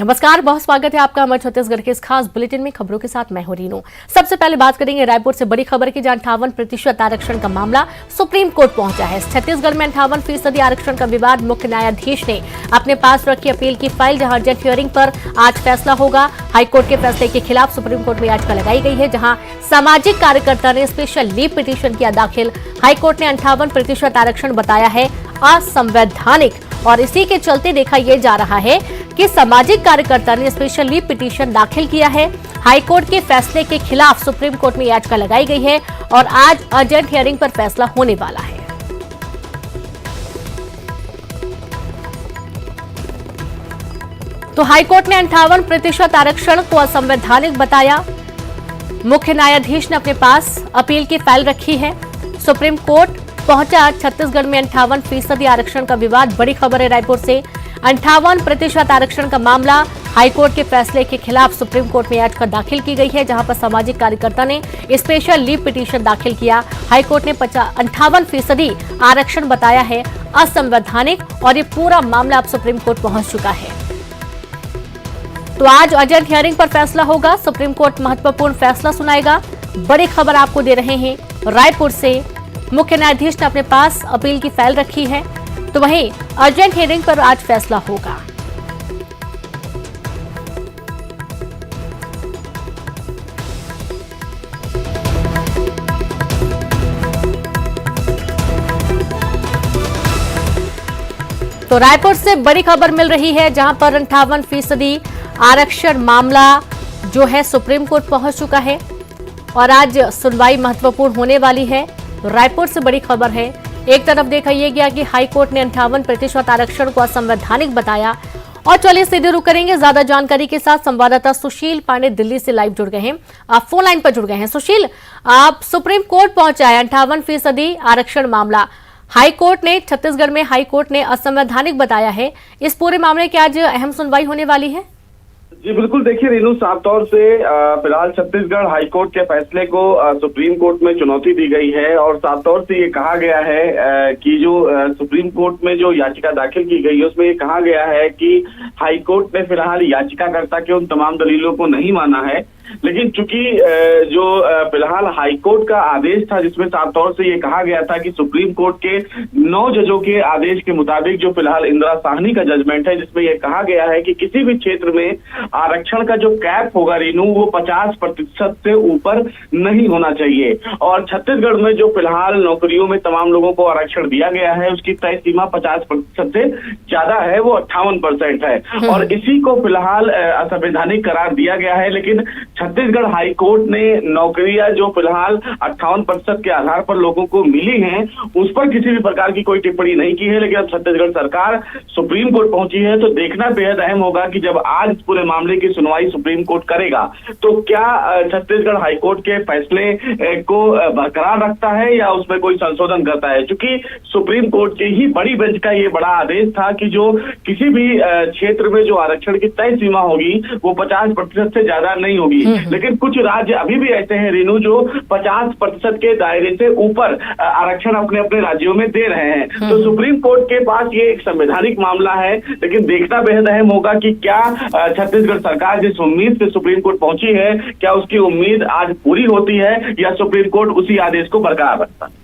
नमस्कार, बहुत स्वागत है आपका अमर छत्तीसगढ़ के इस खास बुलेटिन में। खबरों के साथ मैं हूं रीनू। सबसे पहले बात करेंगे रायपुर से बड़ी खबर की, जहां 58% आरक्षण का मामला सुप्रीम कोर्ट पहुंचा है। छत्तीसगढ़ में 58% आरक्षण का विवाद, मुख्य न्यायाधीश ने अपने पास रखी अपील की फाइल, जहां अर्जेंट हियरिंग पर आज फैसला होगा। हाईकोर्ट के फैसले के खिलाफ सुप्रीम कोर्ट में याचिका लगाई गई है, जहां सामाजिक कार्यकर्ता ने स्पेशल लीव पिटीशन किया दाखिल। हाईकोर्ट ने 58% आरक्षण बताया है असंवैधानिक, और इसी के चलते देखा यह जा रहा है कि सामाजिक कार्यकर्ता ने स्पेशल लीव पिटीशन दाखिल किया है। हाईकोर्ट के फैसले के खिलाफ सुप्रीम कोर्ट में याचिका लगाई गई है और आज अर्जेंट हियरिंग पर फैसला होने वाला है। तो हाईकोर्ट ने 58% आरक्षण को असंवैधानिक बताया। मुख्य न्यायाधीश ने अपने पास अपील की फाइल रखी है। सुप्रीम कोर्ट पहुंचा छत्तीसगढ़ में 58% आरक्षण का विवाद। बड़ी खबर है रायपुर से, 58% आरक्षण का मामला, हाईकोर्ट के फैसले के खिलाफ सुप्रीम कोर्ट में याचिका दाखिल की गई है, जहां पर सामाजिक कार्यकर्ता ने स्पेशल लीव पिटीशन दाखिल किया। हाईकोर्ट ने 58% आरक्षण बताया है असंवैधानिक, और ये पूरा मामला अब सुप्रीम कोर्ट पहुंच चुका है। तो आज अर्जेंट हियरिंग पर फैसला होगा। सुप्रीम कोर्ट महत्वपूर्ण फैसला सुनाएगा। बड़ी खबर आपको दे रहे हैं रायपुर से, मुख्य न्यायाधीश ने अपने पास अपील की फाइल रखी है, तो वहीं अर्जेंट हियरिंग पर आज फैसला होगा। तो रायपुर से बड़ी खबर मिल रही है, जहां पर 58% आरक्षण मामला जो है सुप्रीम कोर्ट पहुंच चुका है और आज सुनवाई महत्वपूर्ण होने वाली है। रायपुर से बड़ी खबर है। एक तरफ देखा यह गया कि हाईकोर्ट ने 58% आरक्षण को असंवैधानिक बताया। और चलिए सीधे रुक करेंगे ज्यादा जानकारी के साथ। संवाददाता सुशील पांडे दिल्ली से लाइव जुड़ गए हैं, आप फोन लाइन पर जुड़ गए हैं। सुशील, आप सुप्रीम कोर्ट पहुंचा है 58% आरक्षण मामला, हाईकोर्ट ने, छत्तीसगढ़ में हाईकोर्ट ने असंवैधानिक बताया है। इस पूरे मामले की आज अहम सुनवाई होने वाली है। जी बिल्कुल, देखिए रीनू, साफ तौर से फिलहाल छत्तीसगढ़ हाईकोर्ट के फैसले को सुप्रीम कोर्ट में चुनौती दी गई है और साफ तौर से ये कहा गया है कि जो सुप्रीम कोर्ट में जो याचिका दाखिल की गई है उसमें ये कहा गया है कि हाईकोर्ट ने फिलहाल याचिकाकर्ता के उन तमाम दलीलों को नहीं माना है, लेकिन चूंकि जो फिलहाल हाईकोर्ट का आदेश था जिसमें साफ तौर से ये कहा गया था कि सुप्रीम कोर्ट के 9 जजों के आदेश के मुताबिक जो फिलहाल इंदिरा साहनी का जजमेंट है, जिसमें यह कहा गया है कि किसी भी क्षेत्र में आरक्षण का जो कैप होगा रीनू, वो 50% से ऊपर नहीं होना चाहिए। और छत्तीसगढ़ में जो फिलहाल नौकरियों में तमाम लोगों को आरक्षण दिया गया है उसकी तय सीमा 50% से ज्यादा है, वो 58% है। और इसी को फिलहाल असंवैधानिक करार दिया गया है। लेकिन छत्तीसगढ़ हाईकोर्ट ने नौकरियां जो फिलहाल 58% के आधार पर लोगों को मिली हैं उस पर किसी भी प्रकार की कोई टिप्पणी नहीं की है। लेकिन अब छत्तीसगढ़ सरकार सुप्रीम कोर्ट पहुंची है, तो देखना बेहद अहम होगा कि जब आज पूरे मामले की सुनवाई सुप्रीम कोर्ट करेगा तो क्या छत्तीसगढ़ हाईकोर्ट के फैसले को बरकरार रखता है या उसमें कोई संशोधन करता है। क्योंकि सुप्रीम कोर्ट की ही बड़ी बेंच का ये बड़ा आदेश था कि जो किसी भी क्षेत्र में जो आरक्षण की तय सीमा होगी वो 50% से ज्यादा नहीं होगी। लेकिन कुछ राज्य अभी भी ऐसे हैं रीनू जो 50% के दायरे से ऊपर आरक्षण अपने अपने राज्यों में दे रहे हैं। तो सुप्रीम कोर्ट के पास ये एक संवैधानिक मामला है, लेकिन देखना बेहद अहम होगा कि क्या छत्तीसगढ़ सरकार जिस उम्मीद से सुप्रीम कोर्ट पहुंची है, क्या उसकी उम्मीद आज पूरी होती है या सुप्रीम कोर्ट उसी आदेश को बरकरार रखता है।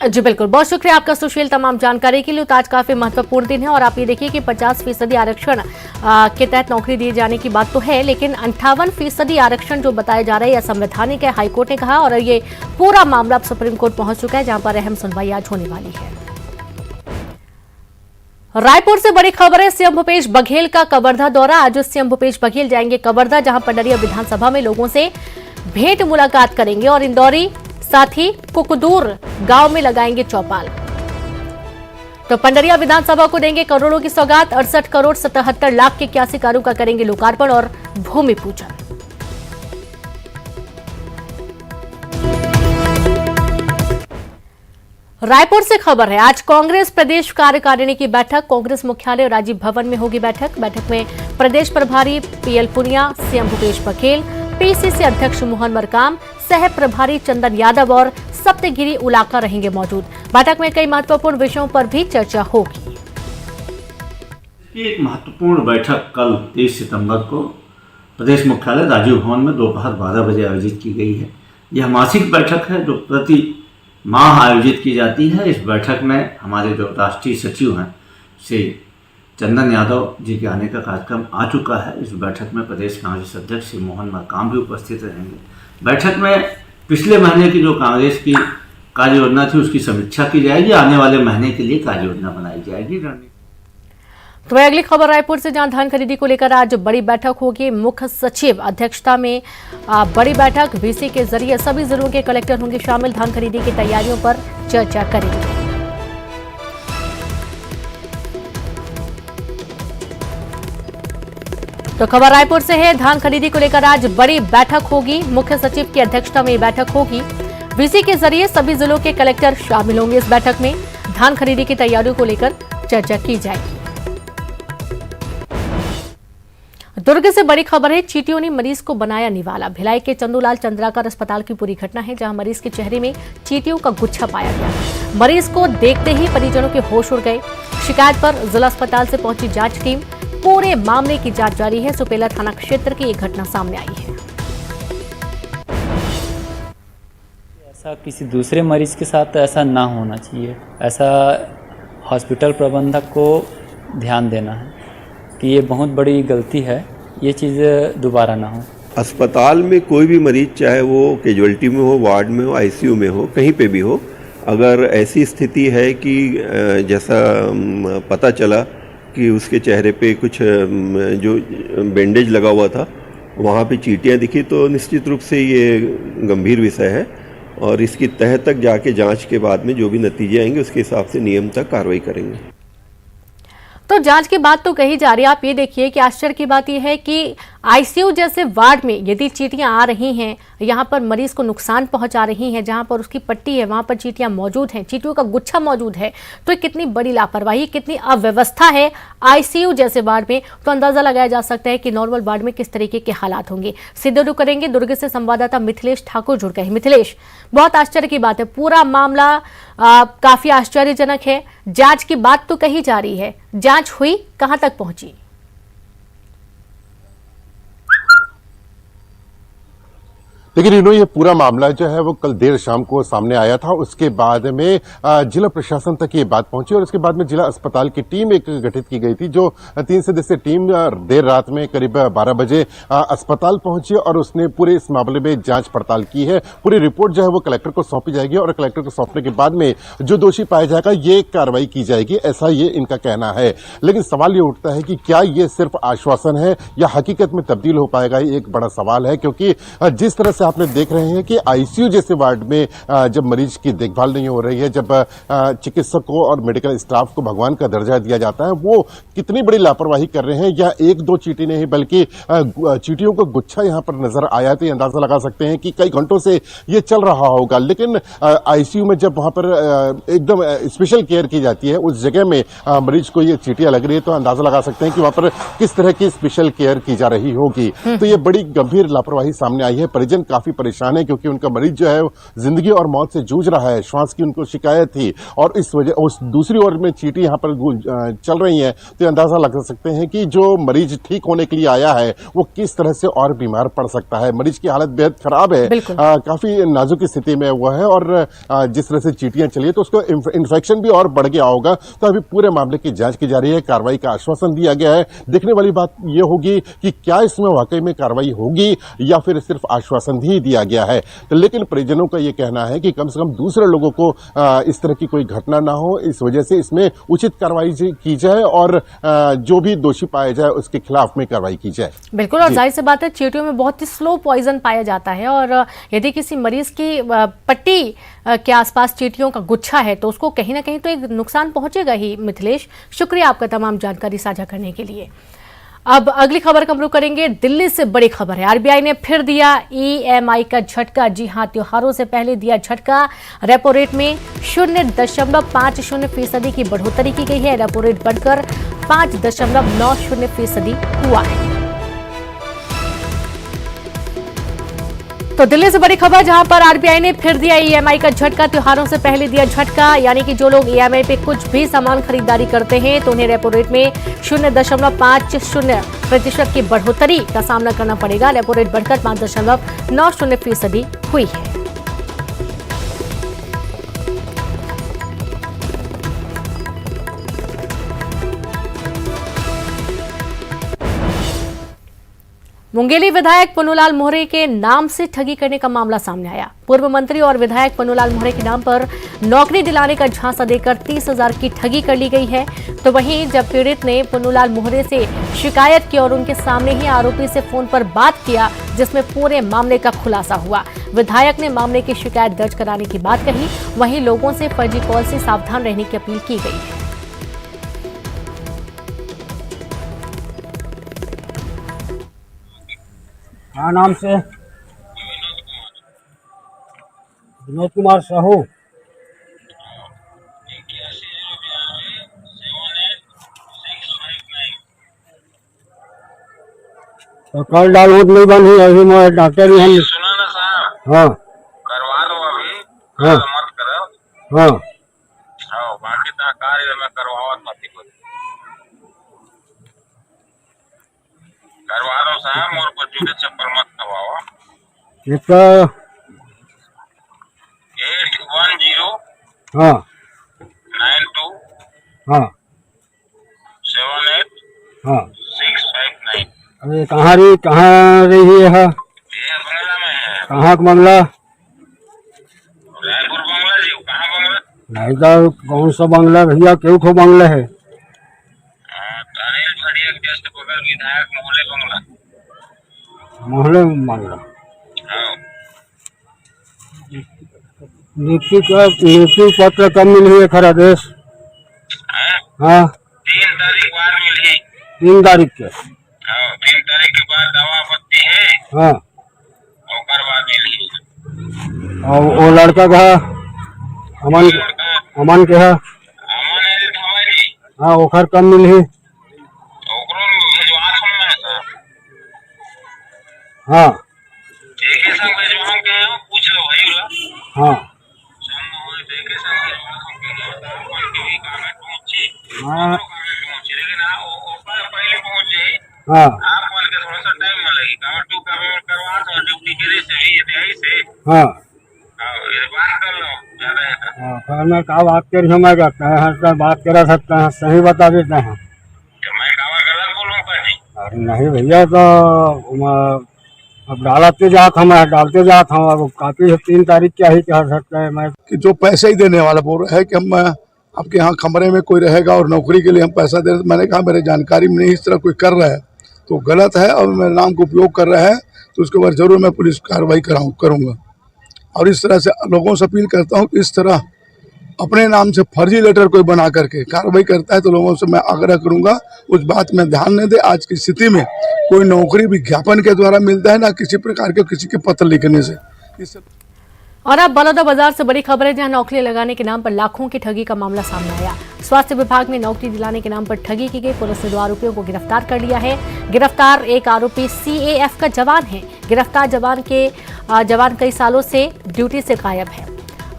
जी बिल्कुल, बहुत शुक्रिया आपका सुशील तमाम जानकारी के लिए। तो आज काफी महत्वपूर्ण दिन है और आप ये देखिए कि 50% आरक्षण के तहत नौकरी दिए जाने की बात तो है, लेकिन 58% आरक्षण जो बताया जा रहा है यह संवैधानिक है, हाईकोर्ट ने कहा। और ये पूरा मामला अब सुप्रीम कोर्ट पहुंच चुका है, जहां पर अहम सुनवाई आज होने वाली है। रायपुर से बड़ी खबर है, सीएम भूपेश बघेल का कवर्धा दौरा। आज सीएम भूपेश बघेल जाएंगे कवर्धा, जहां पंडरिया विधानसभा में लोगों से भेंट मुलाकात करेंगे और इंदौरी साथ ही कुकदूर गांव में लगाएंगे चौपाल। तो पंडरिया विधानसभा को देंगे करोड़ों की सौगात। 68 करोड़ 77 लाख के 81 कार्यों का करेंगे लोकार्पण और भूमि पूजन। रायपुर से खबर है, आज कांग्रेस प्रदेश कार्यकारिणी की बैठक कांग्रेस मुख्यालय राजीव भवन में होगी। बैठक में प्रदेश प्रभारी PL Punia, CM Bhupesh Baghel, PCC अध्यक्ष मोहन मरकाम, सह प्रभारी चंदन यादव और सप्तगिरी उलाका रहेंगे मौजूद। बैठक में कई महत्वपूर्ण विषयों पर भी चर्चा होगी। एक महत्वपूर्ण बैठक कल 23 सितंबर को प्रदेश मुख्यालय राजीव भवन में दोपहर 12 बजे आयोजित की गई है। यह मासिक बैठक है जो प्रति माह आयोजित की जाती है। इस बैठक में हमारे जो राष्ट्रीय सचिव हैं श्री चंदन यादव जी के आने का कार्यक्रम आ चुका है। इस बैठक में प्रदेश कांग्रेस अध्यक्ष श्री मोहन मरकाम भी उपस्थित रहेंगे। बैठक में पिछले महीने की जो कांग्रेस की कार्य योजना थी उसकी समीक्षा की जाएगी। आने वाले महीने के लिए कार्य योजना बनाई जाएगी। तो अगली खबर रायपुर से, जहां धान खरीदी को लेकर आज बड़ी बैठक होगी। मुख्य सचिव अध्यक्षता में बड़ी बैठक, वीसी के जरिए सभी जिलों के कलेक्टर होंगे शामिल। धान खरीदी की तैयारियों पर चर्चा करेंगे। तो खबर रायपुर से है, धान खरीदी को लेकर आज बड़ी बैठक होगी। मुख्य सचिव की अध्यक्षता में बैठक होगी। वीसी के जरिए सभी जिलों के कलेक्टर शामिल होंगे इस बैठक में। धान खरीदी की तैयारियों को लेकर चर्चा की जाएगी। दुर्ग से बड़ी खबर है, चींटियों ने मरीज को बनाया निवाला। भिलाई के चंदूलाल चंद्राकर अस्पताल की पूरी घटना है, जहां मरीज के चेहरे में चींटियों का गुच्छा पाया गया। मरीज को देखते ही परिजनों के होश उड़ गए। शिकायत पर जिला अस्पताल से पहुंची जांच टीम। पूरे मामले की जांच जारी है। सुपेला थाना क्षेत्र की एक घटना सामने आई है। ऐसा किसी दूसरे मरीज के साथ ऐसा ना होना चाहिए। ऐसा हॉस्पिटल प्रबंधक को ध्यान देना है कि ये बहुत बड़ी गलती है, ये चीज़ दोबारा ना हो। अस्पताल में कोई भी मरीज, चाहे वो कैजुअल्टी में हो, वार्ड में हो, आईसीयू में हो, कहीं पे भी हो, अगर ऐसी स्थिति है कि जैसा पता चला कि उसके चेहरे पे कुछ जो बैंडेज लगा हुआ था वहाँ पे चींटियाँ दिखी, तो निश्चित रूप से ये गंभीर विषय है और इसकी तह तक जाके जांच के बाद में जो भी नतीजे आएंगे उसके हिसाब से नियम तक कार्रवाई करेंगे। तो जांच की बात तो कही जा रही है। आप ये देखिए कि आश्चर्य की बात यह है कि आईसीयू जैसे वार्ड में यदि चींटियां आ रही हैं, यहां पर मरीज को नुकसान पहुंचा रही हैं, जहां पर उसकी पट्टी है वहां पर चींटियां मौजूद हैं, चींटियों का गुच्छा मौजूद है, तो ये कितनी बड़ी लापरवाही, कितनी अव्यवस्था है आईसीयू जैसे वार्ड में। तो अंदाजा लगाया जा सकता है कि नॉर्मल वार्ड में किस तरीके के हालात होंगे। सीधे रुख करेंगे, दुर्ग से संवाददाता मिथिलेश ठाकुर जुड़ गए। मिथिलेश, बहुत आश्चर्य की बात है, पूरा मामला काफी आश्चर्यजनक है। जांच की बात तो कही जा रही है, जांच हुई, कहां तक पहुंची? लेकिन इन्होंने ये पूरा मामला जो है वो कल देर शाम को सामने आया था। उसके बाद में जिला प्रशासन तक ये बात पहुंची और उसके बाद में जिला अस्पताल की टीम एक गठित की गई थी, जो 3 सदस्यीय टीम देर रात में करीब 12 बजे अस्पताल पहुंची और उसने पूरे इस मामले में जांच पड़ताल की है। पूरी रिपोर्ट जो है वो कलेक्टर को सौंपी जाएगी और कलेक्टर को सौंपने के बाद में जो दोषी पाया जाएगा ये कार्रवाई की जाएगी, ऐसा ये इनका कहना है। लेकिन सवाल ये उठता है कि क्या ये सिर्फ आश्वासन है या हकीकत में तब्दील हो पाएगा, ये एक बड़ा सवाल है। क्योंकि जिस तरह से आपने देख रहे हैं कि आईसीयू जैसे वार्ड में जब मरीज की देखभाल नहीं हो रही है, जब चिकित्सकों और मेडिकल स्टाफ को भगवान का दर्जा दिया जाता है, वो कितनी बड़ी लापरवाही कर रहे हैं। या 1-2 चींटी नहीं बल्कि चींटियों का गुच्छा यहां पर नजर आया, तो अंदाजा लगा सकते हैं कि कई घंटों से ये चल रहा होगा। लेकिन आईसीयू में जब वहां पर एकदम स्पेशल केयर की जाती है, उस जगह में मरीज को ये चींटियां लग रही है, तो अंदाजा लगा सकते हैं कि वहां पर किस तरह की स्पेशल केयर की जा रही होगी। तो ये बड़ी गंभीर लापरवाही सामने आई है। परिजन काफी परेशान है क्योंकि उनका मरीज जो है जिंदगी और मौत से जूझ रहा है। श्वास की उनको शिकायत थी और इस वजह उस दूसरी ओर में चींटी यहां पर चल रही है, तो अंदाजा लगा सकते हैं कि जो मरीज ठीक होने के लिए आया है वो किस तरह से और बीमार पड़ सकता है। मरीज की हालत बेहद खराब है, काफी नाजुक स्थिति में हुआ है और जिस तरह से चींटियां चली है तो उसको इन्फेक्शन भी और बढ़ गया होगा। तो अभी पूरे मामले की जांच की जा रही है, कार्रवाई का आश्वासन दिया गया है। देखने वाली बात यह होगी कि क्या इसमें वाकई में कार्रवाई होगी या फिर सिर्फ आश्वासन ही दिया गया है। तो लेकिन परिजनों का यह कहना है कि कम से कम दूसरे लोगों को इस तरह की कोई घटना ना हो, इस वजह से इसमें उचित कार्रवाई की जाए और जो भी दोषी पाया जाए उसके खिलाफ में कार्रवाई की जाए। बिल्कुल, और जाहिर सी बात है चींटियों में बहुत ही स्लो पॉइजन पाया जाता है और यदि किसी मरीज की पट्टी के आसपास चींटियों का गुच्छा है तो उसको कहीं ना कहीं तो एक नुकसान पहुंचेगा ही। मिथिलेश, शुक्रिया आपका तमाम जानकारी साझा करने के लिए। अब अगली खबर का रुख करेंगे। दिल्ली से बड़ी खबर है, आरबीआई ने फिर दिया ईएमआई का झटका। जी हां, त्योहारों से पहले दिया झटका। रेपो रेट में 0.50% की बढ़ोतरी की गई है। रेपो रेट बढ़कर 5.90% हुआ है। तो दिल्ली से बड़ी खबर, जहां पर आरबीआई ने फिर दिया ईएमआई का झटका। त्योहारों से पहले दिया झटका, यानी कि जो लोग ईएमआई पे कुछ भी सामान खरीदारी करते हैं तो उन्हें रेपो रेट में 0.50% की बढ़ोतरी का सामना करना पड़ेगा। रेपो रेट बढ़कर 5.90% हुई है। मुंगेली विधायक पुन्नूलाल मोहरे के नाम से ठगी करने का मामला सामने आया। पूर्व मंत्री और विधायक पुन्नूलाल मोहरे के नाम पर नौकरी दिलाने का झांसा देकर 30,000 की ठगी कर ली गई है। तो वहीं जब पीड़ित ने पुन्नूलाल मोहरे से शिकायत की और उनके सामने ही आरोपी से फोन पर बात किया, जिसमें पूरे मामले का खुलासा हुआ। विधायक ने मामले की शिकायत दर्ज कराने की बात कही। वहीं लोगों से फर्जी कॉल से सावधान रहने की अपील की गई है। क्या नाम से? विनोद कुमार साहू। तो कल डालूट नहीं बनी अभी मैं डॉक्टर ही हम। सुनो ना साहब। हाँ करवा दो अभी। हाँ मत करो। हाँ बाकी ता कार्य में करवावत मत कुछ। करवा दो साहब, मोर को जुड़े चप्पल मत करवाओ। इसका 810 हाँ 92 हाँ 78 हाँ 659। अरे कहाँ रही है? ये बंगला में है। कहाँ का बंगला? रायपुर बंगला जी। कहाँ बंगला? नहीं तो कौन सा बंगला भैया? क्यों खो बंगला है? अनिल भड़िया के जस्ट बगल विधायक मोहल्ले बंगला। मोहल्ले में बंगला। हाँ। नियुक्ति पत्र कब मिली है? खरा देश। हाँ 3 तारीख बाद मिली। 3 तारीख के। हाँ 3 तारीख के बाद दवा पत्ती है। हाँ और बाद मिली। और वो लड़का का अमन के है। अमन है जी। हाँ ओखर कब मिली? ओकरो भिजवा थोन में सर। हाँ एक संग भिजवा के पूछ लो भाई वाला। हाँ संग हो एक संग भिजवा के अपन के भी कागज पहुंचे। हाँ लेकिन ऊपर पहले पहुंचे। हाँ आप बोल के थोड़ा सा टाइम में लगी। कागज टू का करवा दो ड्यूटी के से भी यही से। हाँ ये बात कर लो ज्यादा है। हाँ फिर मैं क्या बात कर समय करता है? हर बात करा सकते हैं, सही बता देते हैं। मैं कावा गलत बोलूंगा जी? अरे नहीं भैया, तो अब डालते जाता हूँ, मैं डालते जाता हूँ। अब काफी 3 तारीख क्या ही कह सकते हैं मैं कि जो पैसे ही देने वाला बोल रहा है कि हम आपके यहाँ कमरे में कोई रहेगा और नौकरी के लिए हम पैसा दे रहे। मैंने कहा मेरे जानकारी में नहीं इस तरह कोई कर रहा है तो गलत है और मेरे नाम का उपयोग कर रहा है तो उसके बाद जरूर मैं पुलिस कार्रवाई करूँगा। और इस तरह से लोगों से अपील करता हूँ कि इस तरह अपने नाम से फर्जी लेटर कोई बना करके कार्रवाई करता है तो लोगों से मैं आग्रह करूंगा उस बात में ध्यान न दे। आज की स्थिति में कोई नौकरी विज्ञापन के द्वारा मिलता है ना किसी प्रकार के किसी के पत्र लिखने से। और अब बलौदाबाजार से बड़ी खबर है, जहां नौकरी लगाने के नाम पर लाखों की ठगी का मामला सामने आया। स्वास्थ्य विभाग में नौकरी दिलाने के नाम पर ठगी की गई। पुलिस ने 2 आरोपियों को गिरफ्तार कर लिया है। गिरफ्तार एक आरोपी सीएएफ का जवान है। गिरफ्तार जवान कई सालों से ड्यूटी से गायब है।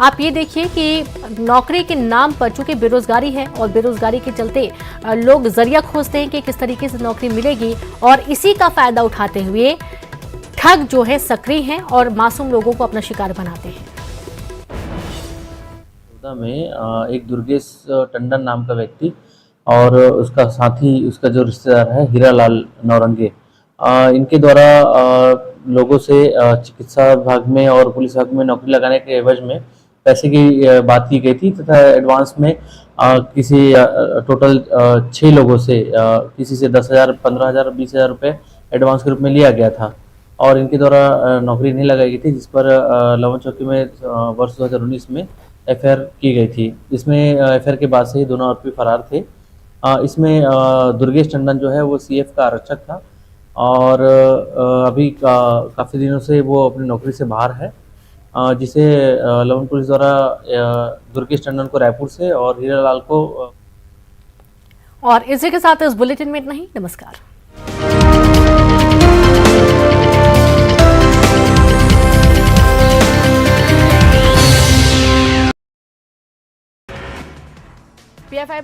आप ये देखिए कि नौकरी के नाम पर, चूंकि बेरोजगारी है और बेरोजगारी के चलते लोग जरिया खोजते हैं कि किस तरीके से नौकरी मिलेगी, और इसी का फायदा उठाते हुए ठग जो है सक्रिय हैं और मासूम लोगों को अपना शिकार बनाते हैं। में एक दुर्गेश टंडन नाम का व्यक्ति और उसका साथी, उसका जो रिश्तेदार है हीरालाल नौरंगे, इनके द्वारा लोगों से चिकित्सा विभाग में और पुलिस विभाग में नौकरी लगाने के एवज में पैसे की बात की गई थी तथा एडवांस में किसी टोटल 6 लोगों से किसी से 10,000, 15,000, 20,000 रुपये एडवांस के रूप में लिया गया था और इनके द्वारा नौकरी नहीं लगाई गई थी, जिस पर लवन चौकी में वर्ष 2019 में एफआईआर की गई थी। इसमें एफआईआर के बाद से ही दोनों आरोपी फरार थे। इसमें दुर्गेश टंडन जो है वो सीएफ का आरक्षक था और अभी काफ़ी दिनों से वो अपनी नौकरी से बाहर है, जिसे लवन पुलिस द्वारा दुर्गेश टंडन को रायपुर से और हीरालाल को। और इसी के साथ इस बुलेटिन में इतना ही। नमस्कार।